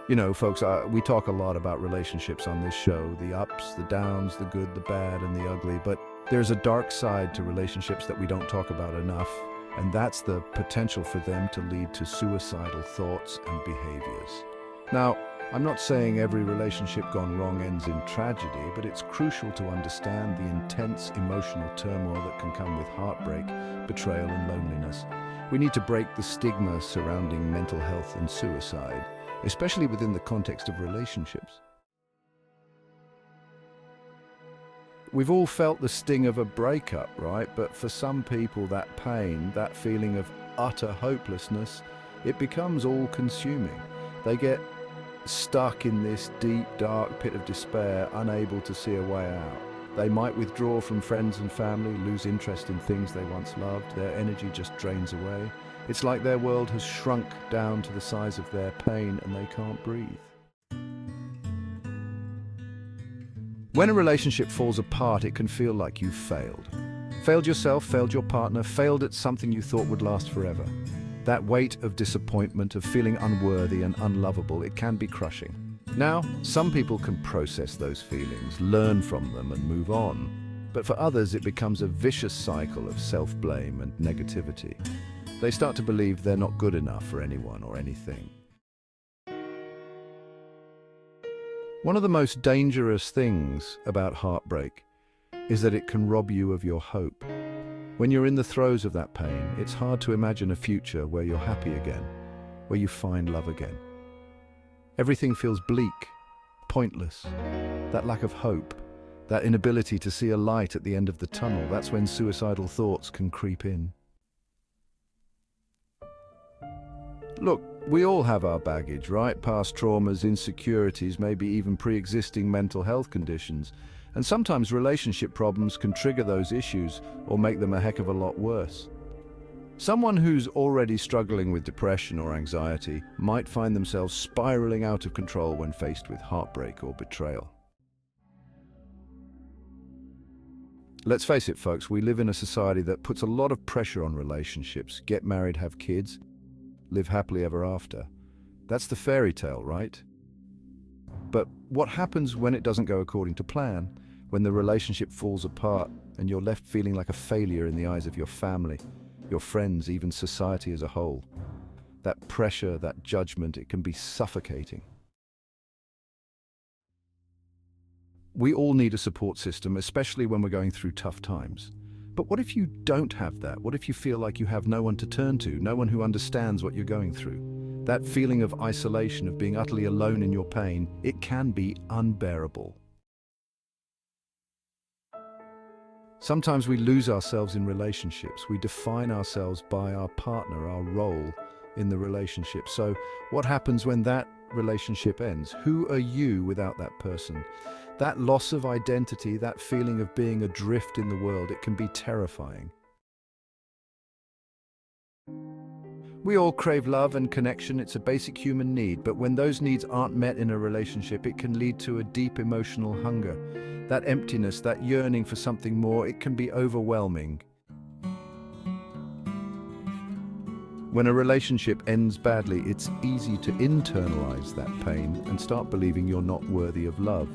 You know, folks, we talk a lot about relationships on this show, the ups, the downs, the good, the bad, and the ugly, but there's a dark side to relationships that we don't talk about enough, and that's the potential for them to lead to suicidal thoughts and behaviors. Now, I'm not saying every relationship gone wrong ends in tragedy, but it's crucial to understand the intense emotional turmoil that can come with heartbreak, betrayal, and loneliness. We need to break the stigma surrounding mental health and suicide, especially within the context of relationships. We've all felt the sting of a breakup, right? But for some people, that pain, that feeling of utter hopelessness, it becomes all-consuming. They get stuck in this deep, dark pit of despair, unable to see a way out. They might withdraw from friends and family, lose interest in things they once loved. Their energy just drains away. It's like their world has shrunk down to the size of their pain and they can't breathe. When a relationship falls apart, it can feel like you've failed. Failed yourself, failed your partner, failed at something you thought would last forever. That weight of disappointment, of feeling unworthy and unlovable, it can be crushing. Now, some people can process those feelings, learn from them and move on. But for others, it becomes a vicious cycle of self-blame and negativity. They start to believe they're not good enough for anyone or anything. One of the most dangerous things about heartbreak is that it can rob you of your hope. When you're in the throes of that pain, it's hard to imagine a future where you're happy again, where you find love again. Everything feels bleak, pointless. That lack of hope, that inability to see a light at the end of the tunnel, that's when suicidal thoughts can creep in. Look, we all have our baggage, right? Past traumas, insecurities, maybe even pre-existing mental health conditions. And sometimes relationship problems can trigger those issues or make them a heck of a lot worse. Someone who's already struggling with depression or anxiety might find themselves spiraling out of control when faced with heartbreak or betrayal. Let's face it, folks, we live in a society that puts a lot of pressure on relationships. Get married, have kids, live happily ever after. That's the fairy tale, right? But what happens when it doesn't go according to plan? When the relationship falls apart and you're left feeling like a failure in the eyes of your family, your friends, even society as a whole? That pressure, that judgment, it can be suffocating. We all need a support system, especially when we're going through tough times. But what if you don't have that? What if you feel like you have no one to turn to, no one who understands what you're going through? That feeling of isolation, of being utterly alone in your pain, it can be unbearable. Sometimes we lose ourselves in relationships. We define ourselves by our partner, our role in the relationship. So what happens when that relationship ends? Who are you without that person? That loss of identity, that feeling of being adrift in the world, it can be terrifying. We all crave love and connection. It's a basic human need, but when those needs aren't met in a relationship, it can lead to a deep emotional hunger. That emptiness, that yearning for something more, it can be overwhelming. When a relationship ends badly, it's easy to internalize that pain and start believing you're not worthy of love.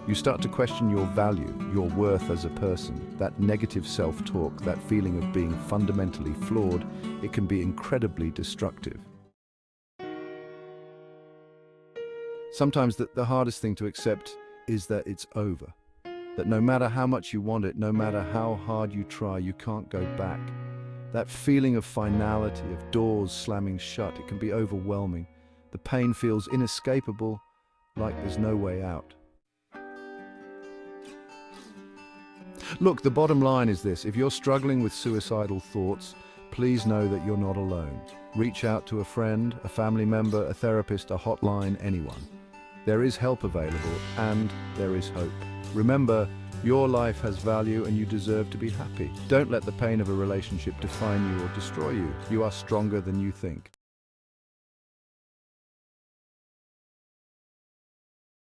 You start to question your value, your worth as a person. That negative self-talk, that feeling of being fundamentally flawed, it can be incredibly destructive. Sometimes the hardest thing to accept is that it's over. That no matter how much you want it, no matter how hard you try, you can't go back. That feeling of finality, of doors slamming shut, it can be overwhelming. The pain feels inescapable, like there's no way out. Look, the bottom line is this: if you're struggling with suicidal thoughts, please know that you're not alone. Reach out to a friend, a family member, a therapist, a hotline, anyone. There is help available, and there is hope. Remember, your life has value and you deserve to be happy. Don't let the pain of a relationship define you or destroy you. You are stronger than you think.